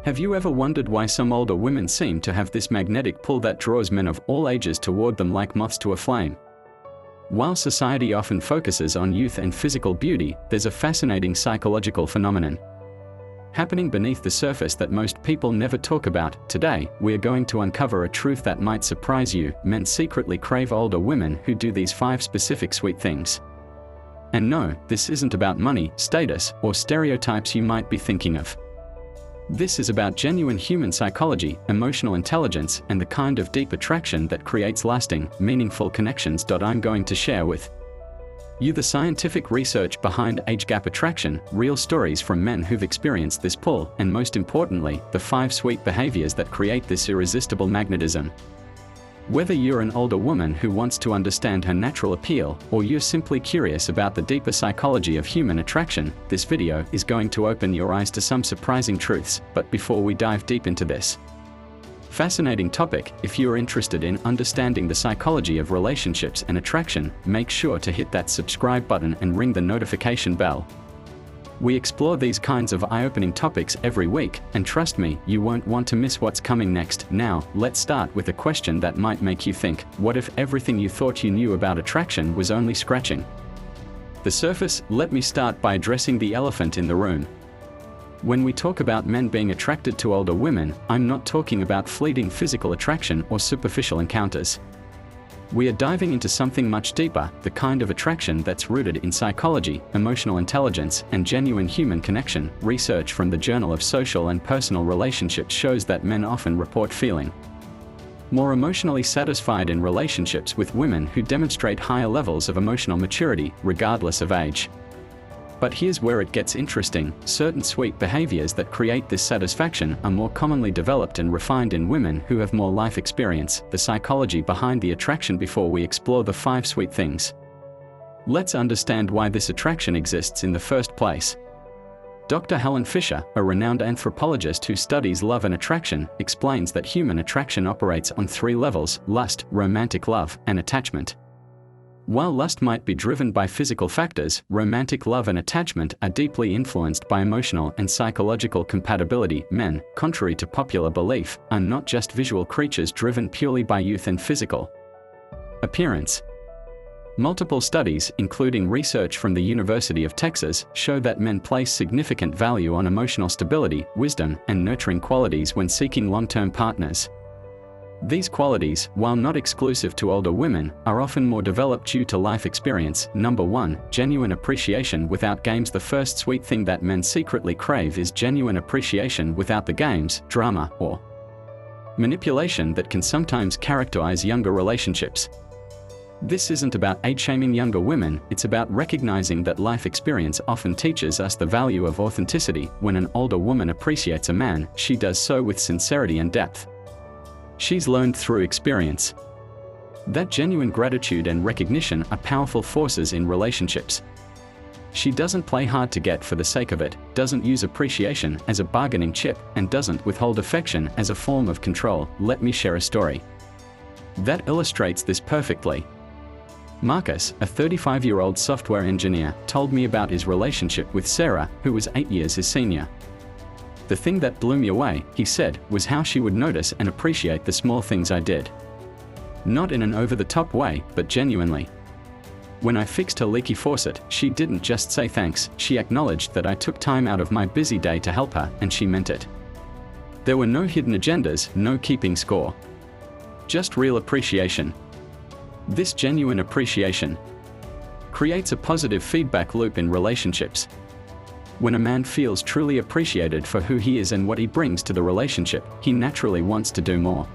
Have you ever wondered why some older women seem to have this magnetic pull that draws men of all ages toward them like moths to a flame? While society often focuses on youth and physical beauty, there's a fascinating psychological phenomenon happening beneath the surface that most people never talk about. Today, we're going to uncover a truth that might surprise you. Men secretly crave older women who do these 5 specific sweet things. And no, this isn't about money, status, or stereotypes you might be thinking of. This is about genuine human psychology, emotional intelligence, and the kind of deep attraction that creates lasting, meaningful connections. I'm going to share with you the scientific research behind age gap attraction, real stories from men who've experienced this pull, and most importantly, the 5 sweet behaviors that create this irresistible magnetism. Whether you're an older woman who wants to understand her natural appeal, or you're simply curious about the deeper psychology of human attraction, this video is going to open your eyes to some surprising truths. But before we dive deep into this fascinating topic, if you're interested in understanding the psychology of relationships and attraction, make sure to hit that subscribe button and ring the notification bell. We explore these kinds of eye-opening topics every week, and trust me, you won't want to miss what's coming next. Now, let's start with a question that might make you think: what if everything you thought you knew about attraction was only scratching the surface? Let me start by addressing the elephant in the room. When we talk about men being attracted to older women, I'm not talking about fleeting physical attraction or superficial encounters. We are diving into something much deeper, the kind of attraction that's rooted in psychology, emotional intelligence, and genuine human connection. Research from the Journal of Social and Personal Relationships shows that men often report feeling more emotionally satisfied in relationships with women who demonstrate higher levels of emotional maturity, regardless of age. But here's where it gets interesting: certain sweet behaviors that create this satisfaction are more commonly developed and refined in women who have more life experience. The psychology behind the attraction. Before we explore the 5 sweet things, let's understand why this attraction exists in the first place. Dr. Helen Fisher, a renowned anthropologist who studies love and attraction, explains that human attraction operates on 3 levels: lust, romantic love, and attachment. While lust might be driven by physical factors, romantic love and attachment are deeply influenced by emotional and psychological compatibility. Men, contrary to popular belief, are not just visual creatures driven purely by youth and physical appearance. Multiple studies, including research from the University of Texas, show that men place significant value on emotional stability, wisdom, and nurturing qualities when seeking long-term partners. These qualities, while not exclusive to older women, are often more developed due to life experience. Number 1. Genuine appreciation without games. The first sweet thing that men secretly crave is genuine appreciation without the games, drama, or manipulation that can sometimes characterize younger relationships. This isn't about age-shaming younger women, it's about recognizing that life experience often teaches us the value of authenticity. When an older woman appreciates a man, she does so with sincerity and depth. She's learned through experience. That genuine gratitude and recognition are powerful forces in relationships. She doesn't play hard to get for the sake of it, doesn't use appreciation as a bargaining chip, and doesn't withhold affection as a form of control. Let me share a story that illustrates this perfectly. Marcus, a 35-year-old software engineer, told me about his relationship with Sarah, who was 8 years his senior. The thing that blew me away, he said, was how she would notice and appreciate the small things I did. Not in an over-the-top way, but genuinely. When I fixed her leaky faucet, she didn't just say thanks, she acknowledged that I took time out of my busy day to help her, and she meant it. There were no hidden agendas, no keeping score. Just real appreciation. This genuine appreciation creates a positive feedback loop in relationships. When a man feels truly appreciated for who he is and what he brings to the relationship, he naturally wants to do more.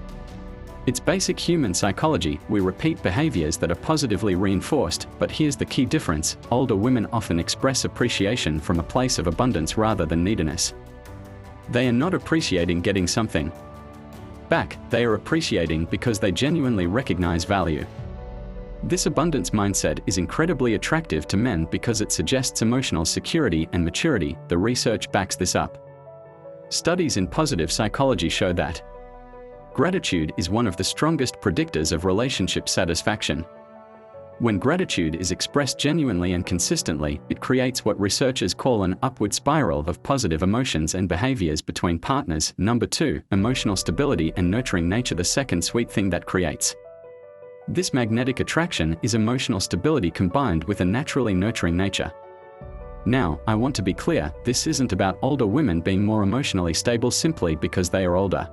It's basic human psychology. We repeat behaviors that are positively reinforced, but here's the key difference: older women often express appreciation from a place of abundance rather than neediness. They are not appreciating getting something back, they are appreciating because they genuinely recognize value. This abundance mindset is incredibly attractive to men because it suggests emotional security and maturity. The research backs this up. Studies in positive psychology show that gratitude is one of the strongest predictors of relationship satisfaction. When gratitude is expressed genuinely and consistently, it creates what researchers call an upward spiral of positive emotions and behaviors between partners. Number 2, emotional stability and nurturing nature. The second sweet thing that creates this magnetic attraction is emotional stability combined with a naturally nurturing nature. Now, I want to be clear, this isn't about older women being more emotionally stable simply because they are older.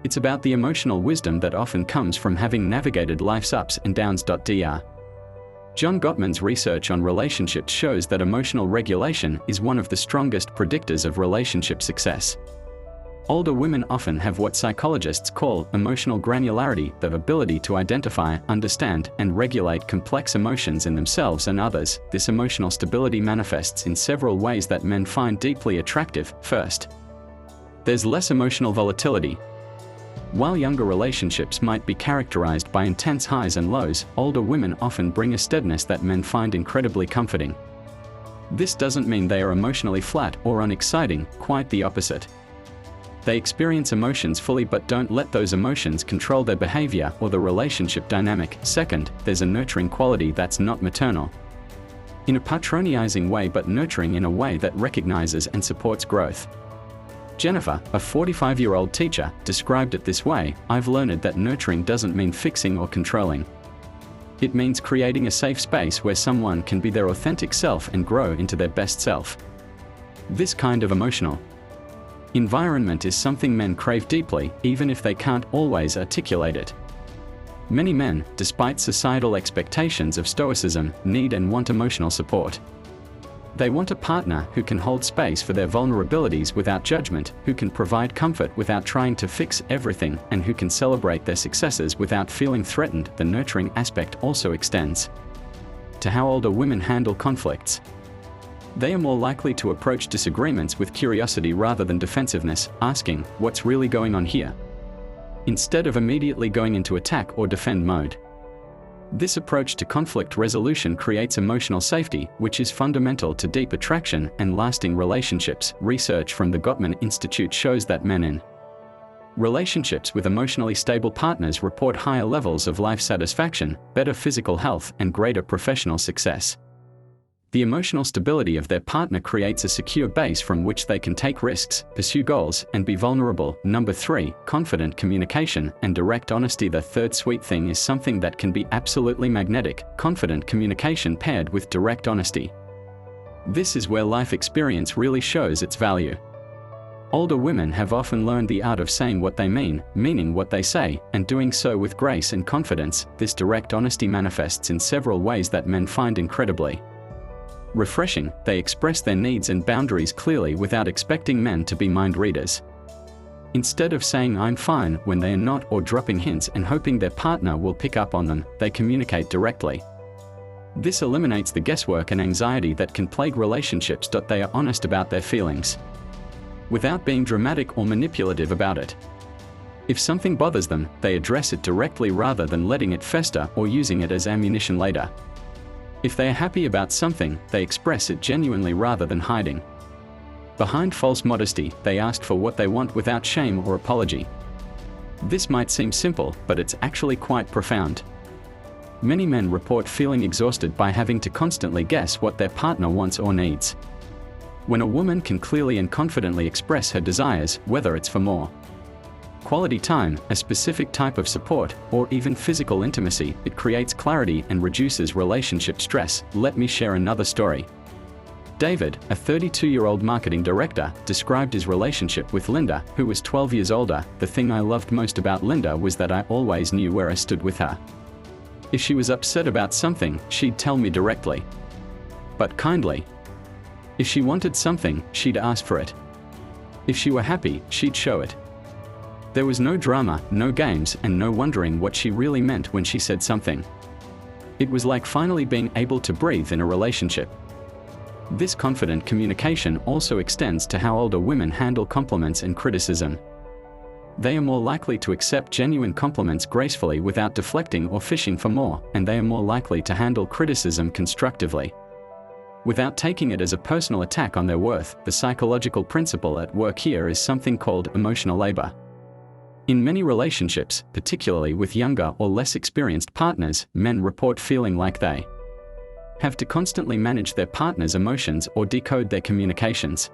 It's about the emotional wisdom that often comes from having navigated life's ups and downs. Dr. John Gottman's research on relationships shows that emotional regulation is one of the strongest predictors of relationship success. Older women often have what psychologists call emotional granularity, the ability to identify, understand, and regulate complex emotions in themselves and others. This emotional stability manifests in several ways that men find deeply attractive. First, there's less emotional volatility. While younger relationships might be characterized by intense highs and lows, older women often bring a steadiness that men find incredibly comforting. This doesn't mean they are emotionally flat or unexciting, quite the opposite. They experience emotions fully but don't let those emotions control their behavior or the relationship dynamic. Second, there's a nurturing quality that's not maternal in a patronizing way but nurturing in a way that recognizes and supports growth. Jennifer, a 45-year-old teacher, described it this way: I've learned that nurturing doesn't mean fixing or controlling. It means creating a safe space where someone can be their authentic self and grow into their best self. This kind of emotional environment is something men crave deeply, even if they can't always articulate it. Many men, despite societal expectations of stoicism, need and want emotional support. They want a partner who can hold space for their vulnerabilities without judgment, who can provide comfort without trying to fix everything, and who can celebrate their successes without feeling threatened. The nurturing aspect also extends to how older women handle conflicts. They are more likely to approach disagreements with curiosity rather than defensiveness, asking, "What's really going on here?" instead of immediately going into attack or defend mode. This approach to conflict resolution creates emotional safety, which is fundamental to deep attraction and lasting relationships. Research from the Gottman Institute shows that men in relationships with emotionally stable partners report higher levels of life satisfaction, better physical health, and greater professional success. The emotional stability of their partner creates a secure base from which they can take risks, pursue goals, and be vulnerable. Number 3, confident communication and direct honesty. The third sweet thing is something that can be absolutely magnetic: confident communication paired with direct honesty. This is where life experience really shows its value. Older women have often learned the art of saying what they mean, meaning what they say, and doing so with grace and confidence. This direct honesty manifests in several ways that men find incredibly refreshing. They express their needs and boundaries clearly without expecting men to be mind readers. Instead of saying "I'm fine" when they are not, or dropping hints and hoping their partner will pick up on them, they communicate directly. This eliminates the guesswork and anxiety that can plague relationships. They are honest about their feelings without being dramatic or manipulative about it. If something bothers them, they address it directly rather than letting it fester or using it as ammunition later. If they are happy about something, they express it genuinely rather than hiding behind false modesty. They ask for what they want without shame or apology. This might seem simple, but it's actually quite profound. Many men report feeling exhausted by having to constantly guess what their partner wants or needs. When a woman can clearly and confidently express her desires, whether it's for more quality time, a specific type of support, or even physical intimacy, it creates clarity and reduces relationship stress. Let me share another story. David, a 32-year-old marketing director, described his relationship with Linda, who was 12 years older. The thing I loved most about Linda was that I always knew where I stood with her. If she was upset about something, she'd tell me directly, but kindly. If she wanted something, she'd ask for it. If she were happy, she'd show it. There was no drama, no games, and no wondering what she really meant when she said something. It was like finally being able to breathe in a relationship. This confident communication also extends to how older women handle compliments and criticism. They are more likely to accept genuine compliments gracefully without deflecting or fishing for more, and they are more likely to handle criticism constructively without taking it as a personal attack on their worth. The psychological principle at work here is something called emotional labor. In many relationships, particularly with younger or less experienced partners, men report feeling like they have to constantly manage their partner's emotions or decode their communications.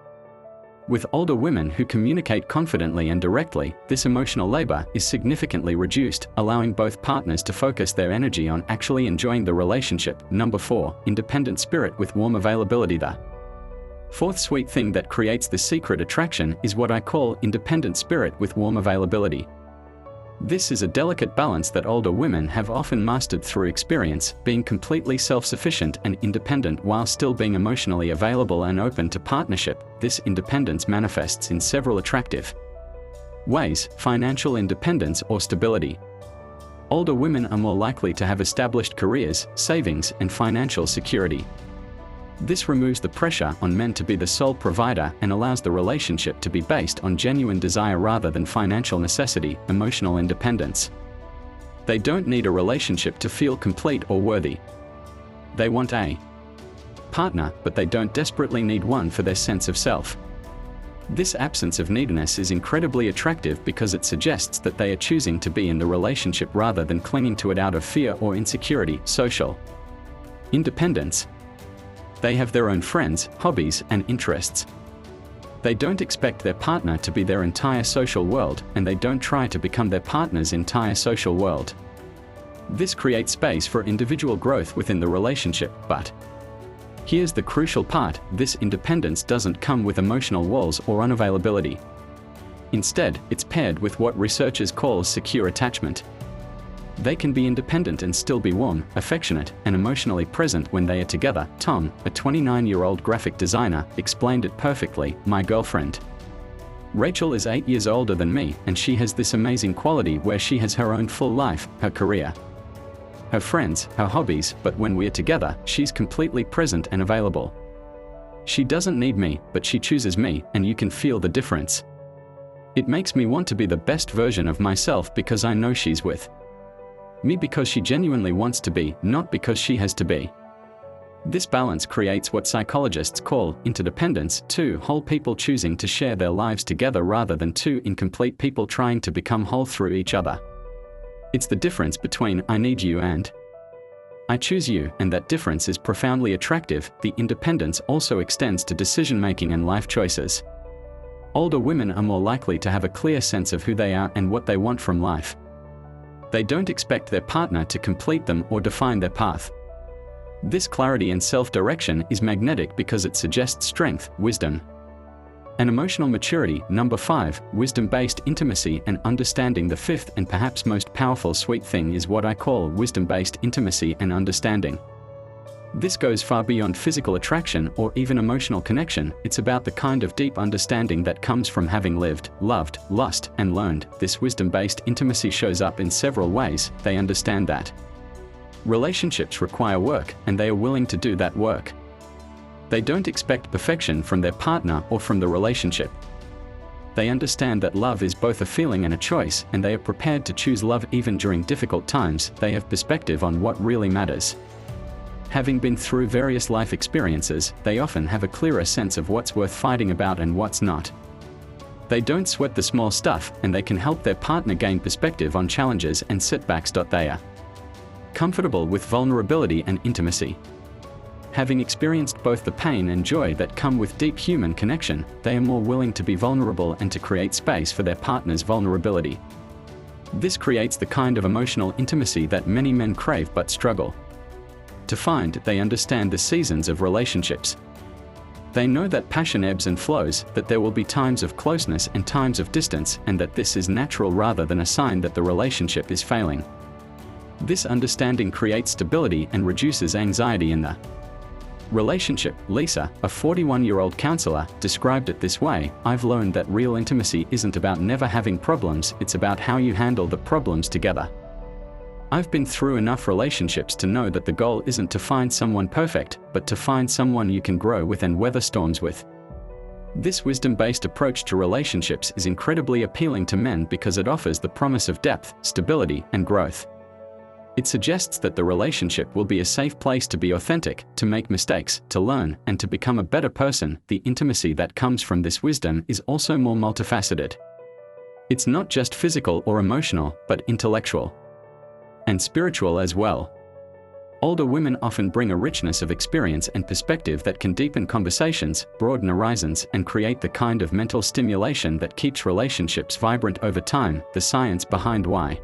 With older women who communicate confidently and directly, this emotional labor is significantly reduced, allowing both partners to focus their energy on actually enjoying the relationship. Number 4, independent spirit with warm availability. The fourth sweet thing that creates the secret attraction is what I call independent spirit with warm availability. This is a delicate balance that older women have often mastered through experience, being completely self-sufficient and independent while still being emotionally available and open to partnership. This independence manifests in several attractive ways: financial independence or stability. Older women are more likely to have established careers, savings, and financial security. This removes the pressure on men to be the sole provider and allows the relationship to be based on genuine desire rather than financial necessity. Emotional independence. They don't need a relationship to feel complete or worthy. They want a partner, but they don't desperately need one for their sense of self. This absence of neediness is incredibly attractive because it suggests that they are choosing to be in the relationship rather than clinging to it out of fear or insecurity. Social independence. They have their own friends, hobbies, and interests. They don't expect their partner to be their entire social world, and they don't try to become their partner's entire social world. This creates space for individual growth within the relationship, but here's the crucial part: this independence doesn't come with emotional walls or unavailability. Instead, it's paired with what researchers call secure attachment. They can be independent and still be warm, affectionate, and emotionally present when they are together. Tom, a 29-year-old graphic designer, explained it perfectly. My girlfriend Rachel is 8 years older than me, and she has this amazing quality where she has her own full life, her career, her friends, her hobbies, but when we're together, she's completely present and available. She doesn't need me, but she chooses me, and you can feel the difference. It makes me want to be the best version of myself because I know she's with me because she genuinely wants to be, not because she has to be. This balance creates what psychologists call interdependence, two whole people choosing to share their lives together rather than two incomplete people trying to become whole through each other. It's the difference between I need you and I choose you, and that difference is profoundly attractive. The independence also extends to decision-making and life choices. Older women are more likely to have a clear sense of who they are and what they want from life. They don't expect their partner to complete them or define their path. This clarity and self-direction is magnetic because it suggests strength, wisdom, and emotional maturity. Number 5, wisdom-based intimacy and understanding. The fifth and perhaps most powerful sweet thing is what I call wisdom-based intimacy and understanding. This goes far beyond physical attraction or even emotional connection. It's about the kind of deep understanding that comes from having lived, loved, lost, and learned. This wisdom-based intimacy shows up in several ways. They understand that relationships require work, and they are willing to do that work. They don't expect perfection from their partner or from the relationship. They understand that love is both a feeling and a choice, and they are prepared to choose love even during difficult times. They have perspective on what really matters. Having been through various life experiences, they often have a clearer sense of what's worth fighting about and what's not. They don't sweat the small stuff, and they can help their partner gain perspective on challenges and setbacks. They are comfortable with vulnerability and intimacy. Having experienced both the pain and joy that come with deep human connection, they are more willing to be vulnerable and to create space for their partner's vulnerability. This creates the kind of emotional intimacy that many men crave but struggle to find. They understand the seasons of relationships. They know that passion ebbs and flows, that there will be times of closeness and times of distance, and that this is natural rather than a sign that the relationship is failing. This understanding creates stability and reduces anxiety in the relationship. Lisa, a 41-year-old counselor, described it this way: I've learned that real intimacy isn't about never having problems, it's about how you handle the problems together. I've been through enough relationships to know that the goal isn't to find someone perfect, but to find someone you can grow with and weather storms with. This wisdom-based approach to relationships is incredibly appealing to men because it offers the promise of depth, stability, and growth. It suggests that the relationship will be a safe place to be authentic, to make mistakes, to learn, and to become a better person. The intimacy that comes from this wisdom is also more multifaceted. It's not just physical or emotional, but intellectual and spiritual as well. Older women often bring a richness of experience and perspective that can deepen conversations, broaden horizons, and create the kind of mental stimulation that keeps relationships vibrant over time. The science behind why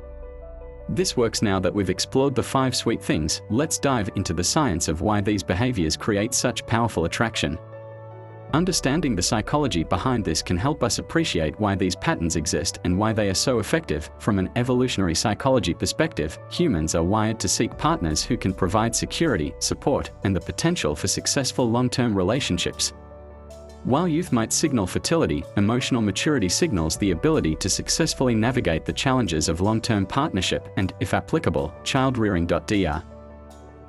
this works. Now that we've explored the 5 sweet things, let's dive into the science of why these behaviors create such powerful attraction. Understanding the psychology behind this can help us appreciate why these patterns exist and why they are so effective. From an evolutionary psychology perspective, humans are wired to seek partners who can provide security, support, and the potential for successful long-term relationships. While youth might signal fertility, emotional maturity signals the ability to successfully navigate the challenges of long-term partnership and, if applicable, child-rearing. Dr.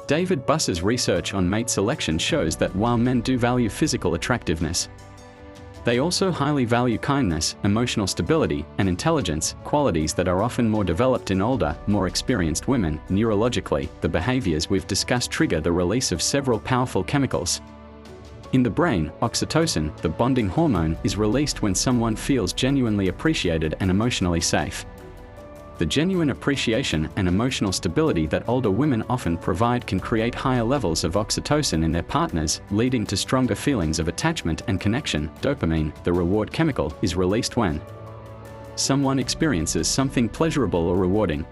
David Buss's research on mate selection shows that while men do value physical attractiveness, they also highly value kindness, emotional stability, and intelligence, qualities that are often more developed in older, more experienced women. Neurologically, the behaviors we've discussed trigger the release of several powerful chemicals. In the brain, oxytocin, the bonding hormone, is released when someone feels genuinely appreciated and emotionally safe. The genuine appreciation and emotional stability that older women often provide can create higher levels of oxytocin in their partners, leading to stronger feelings of attachment and connection. Dopamine, the reward chemical, is released when someone experiences something pleasurable or rewarding.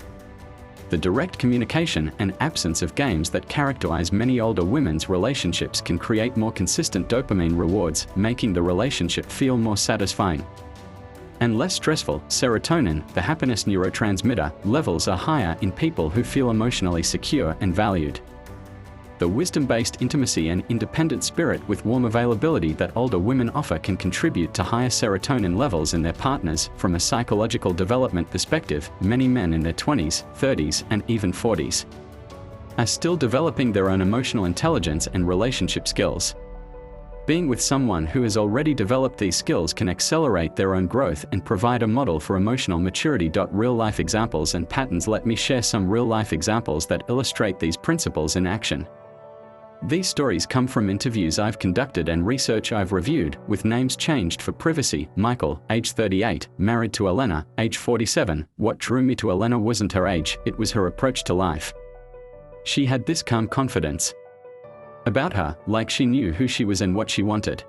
The direct communication and absence of games that characterize many older women's relationships can create more consistent dopamine rewards, making the relationship feel more satisfying and less stressful. Serotonin, the happiness neurotransmitter, levels are higher in people who feel emotionally secure and valued. The wisdom-based intimacy and independent spirit with warm availability that older women offer can contribute to higher serotonin levels in their partners. From a psychological development perspective, many men in their 20s, 30s, and even 40s are still developing their own emotional intelligence and relationship skills. Being with someone who has already developed these skills can accelerate their own growth and provide a model for emotional maturity. Real-life examples and patterns. Let me share some real-life examples that illustrate these principles in action. These stories come from interviews I've conducted and research I've reviewed, with names changed for privacy. Michael, age 38, married to Elena, age 47. What drew me to Elena wasn't her age, it was her approach to life. She had this calm confidence about her, like she knew who she was and what she wanted.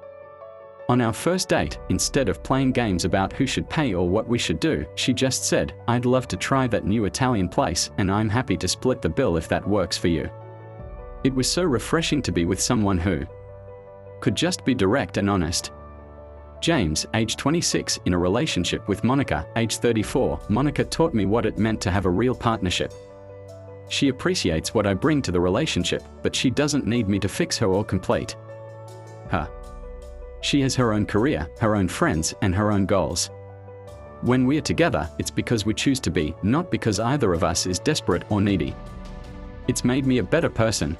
On our first date, instead of playing games about who should pay or what we should do, she just said, "I'd love to try that new Italian place, and I'm happy to split the bill if that works for you." It was so refreshing to be with someone who could just be direct and honest. James, age 26, in a relationship with Monica, age 34. Monica taught me what it meant to have a real partnership. She appreciates what I bring to the relationship, but she doesn't need me to fix her or complete her. She has her own career, her own friends, and her own goals. When we are together, it's because we choose to be, not because either of us is desperate or needy. It's made me a better person.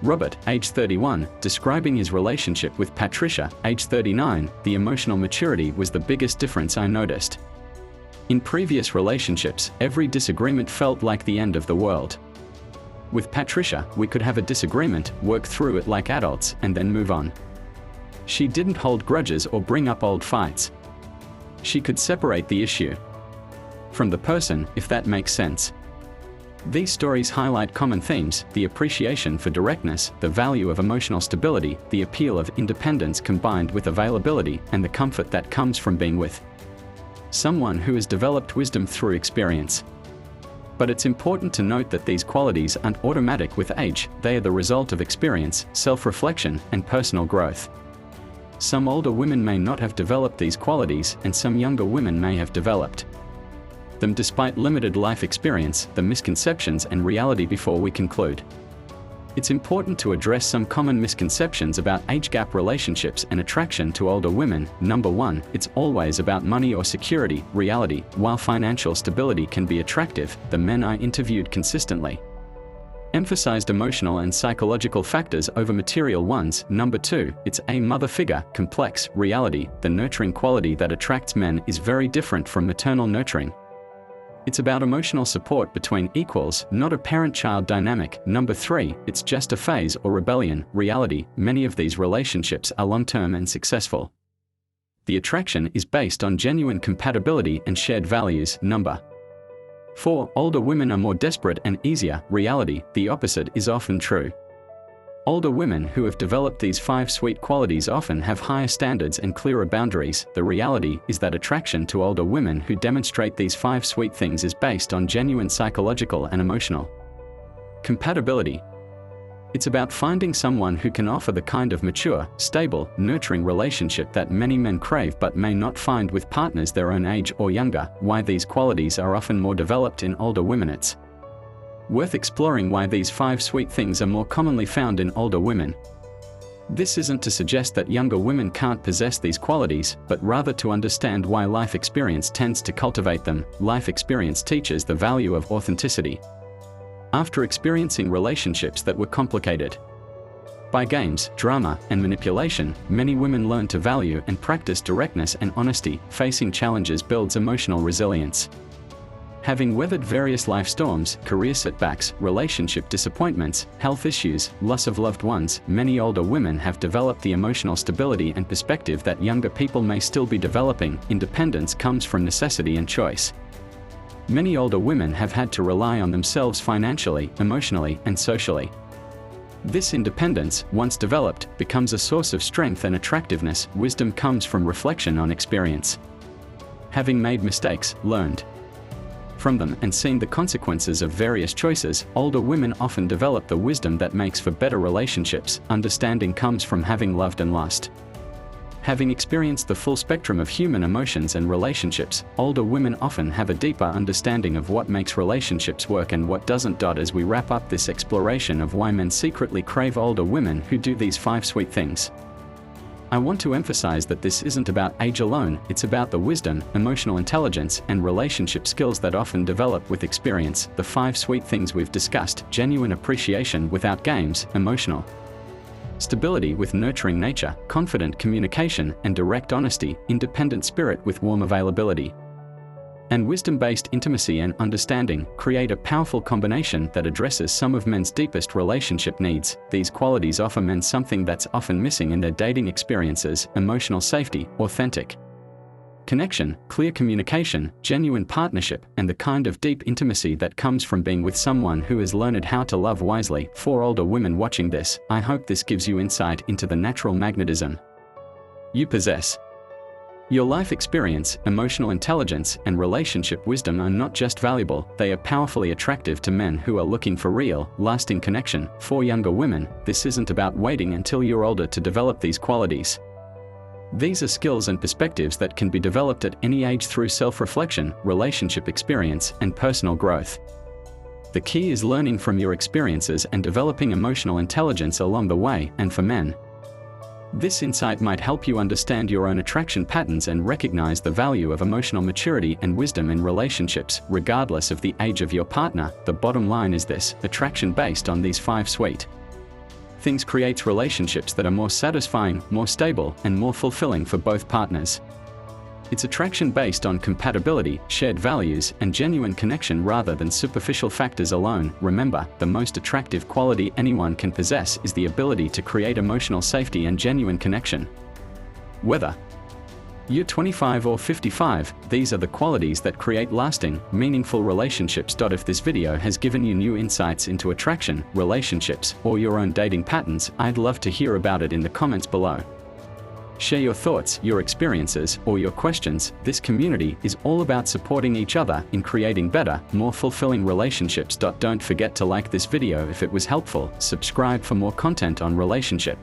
Robert, age 31, describing his relationship with Patricia, age 39, the emotional maturity was the biggest difference I noticed. In previous relationships, every disagreement felt like the end of the world. With Patricia, we could have a disagreement, work through it like adults, and then move on. She didn't hold grudges or bring up old fights. She could separate the issue from the person, if that makes sense. These stories highlight common themes: the appreciation for directness, the value of emotional stability, the appeal of independence combined with availability, and the comfort that comes from being with someone who has developed wisdom through experience. But it's important to note that these qualities aren't automatic with age, they are the result of experience, self-reflection, and personal growth. Some older women may not have developed these qualities, and some younger women may have developed them despite limited life experience. The misconceptions and reality. Before we conclude, it's important to address some common misconceptions about age gap relationships and attraction to older women. Number 1, it's always about money or security. Reality: while financial stability can be attractive, the men I interviewed consistently emphasized emotional and psychological factors over material ones. Number 2, it's a mother figure. Complex. Reality: the nurturing quality that attracts men is very different from maternal nurturing. It's about emotional support between equals, not a parent-child dynamic. Number 3, it's just a phase or rebellion. Reality: many of these relationships are long-term and successful. The attraction is based on genuine compatibility and shared values. Number 4. Older women are more desperate and easier. Reality, the opposite is often true. Older women who have developed these 5 sweet qualities often have higher standards and clearer boundaries. The reality is that attraction to older women who demonstrate these 5 sweet things is based on genuine psychological and emotional compatibility. It's about finding someone who can offer the kind of mature, stable, nurturing relationship that many men crave but may not find with partners their own age or younger. Why these qualities are often more developed in older women. It's worth exploring why these 5 sweet things are more commonly found in older women. This isn't to suggest that younger women can't possess these qualities, but rather to understand why life experience tends to cultivate them. Life experience teaches the value of authenticity. After experiencing relationships that were complicated by games, drama, and manipulation, many women learn to value and practice directness and honesty. Facing challenges builds emotional resilience. Having weathered various life storms, career setbacks, relationship disappointments, health issues, loss of loved ones, many older women have developed the emotional stability and perspective that younger people may still be developing. Independence comes from necessity and choice. Many older women have had to rely on themselves financially, emotionally, and socially. This independence, once developed, becomes a source of strength and attractiveness. Wisdom comes from reflection on experience. Having made mistakes, learned from them, and seen the consequences of various choices, older women often develop the wisdom that makes for better relationships. Understanding comes from having loved and lost. Having experienced the full spectrum of human emotions and relationships, older women often have a deeper understanding of what makes relationships work and what doesn't. As we wrap up this exploration of why men secretly crave older women who do these 5 sweet things, I want to emphasize that this isn't about age alone. It's about the wisdom, emotional intelligence, and relationship skills that often develop with experience. The 5 sweet things we've discussed: genuine appreciation without games, emotional stability with nurturing nature, confident communication and direct honesty, independent spirit with warm availability, and wisdom-based intimacy and understanding, create a powerful combination that addresses some of men's deepest relationship needs. These qualities offer men something that's often missing in their dating experiences: emotional safety, authentic connection, clear communication, genuine partnership, and the kind of deep intimacy that comes from being with someone who has learned how to love wisely. For older women watching this, I hope this gives you insight into the natural magnetism you possess. Your life experience, emotional intelligence, and relationship wisdom are not just valuable, they are powerfully attractive to men who are looking for real, lasting connection. For younger women, this isn't about waiting until you're older to develop these qualities. These are skills and perspectives that can be developed at any age through self-reflection, relationship experience, and personal growth. The key is learning from your experiences and developing emotional intelligence along the way. And for men, this insight might help you understand your own attraction patterns and recognize the value of emotional maturity and wisdom in relationships. Regardless of the age of your partner, the bottom line is this: attraction based on these 5 sweet things creates relationships that are more satisfying, more stable, and more fulfilling for both partners. It's attraction based on compatibility, shared values, and genuine connection rather than superficial factors alone. Remember, the most attractive quality anyone can possess is the ability to create emotional safety and genuine connection. Whether you're 25 or 55, these are the qualities that create lasting, meaningful relationships. If this video has given you new insights into attraction, relationships, or your own dating patterns, I'd love to hear about it in the comments below. Share your thoughts, your experiences, or your questions. This community is all about supporting each other in creating better, more fulfilling relationships. Don't forget to like this video if it was helpful, subscribe for more content on relationship,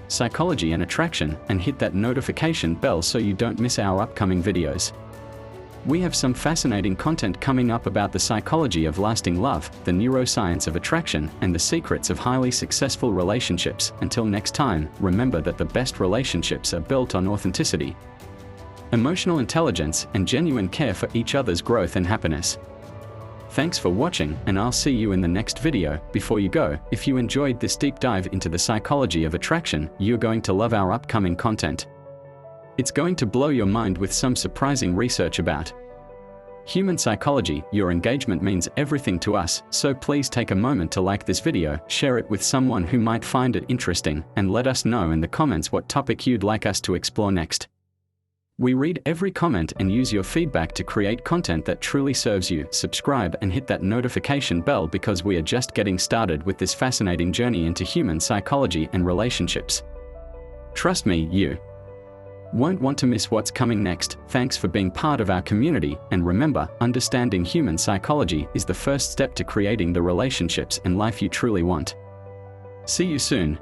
psychology and attraction, and hit that notification bell so you don't miss our upcoming videos. We have some fascinating content coming up about the psychology of lasting love, the neuroscience of attraction, and the secrets of highly successful relationships. Until next time, remember that the best relationships are built on authenticity, emotional intelligence, and genuine care for each other's growth and happiness. Thanks for watching, and I'll see you in the next video. Before you go, if you enjoyed this deep dive into the psychology of attraction, you're going to love our upcoming content. It's going to blow your mind with some surprising research about human psychology. Your engagement means everything to us, so please take a moment to like this video, share it with someone who might find it interesting, and let us know in the comments what topic you'd like us to explore next. We read every comment and use your feedback to create content that truly serves you. Subscribe and hit that notification bell because we are just getting started with this fascinating journey into human psychology and relationships. Trust me, you won't want to miss what's coming next. Thanks for being part of our community, and remember, understanding human psychology is the first step to creating the relationships and life you truly want. See you soon.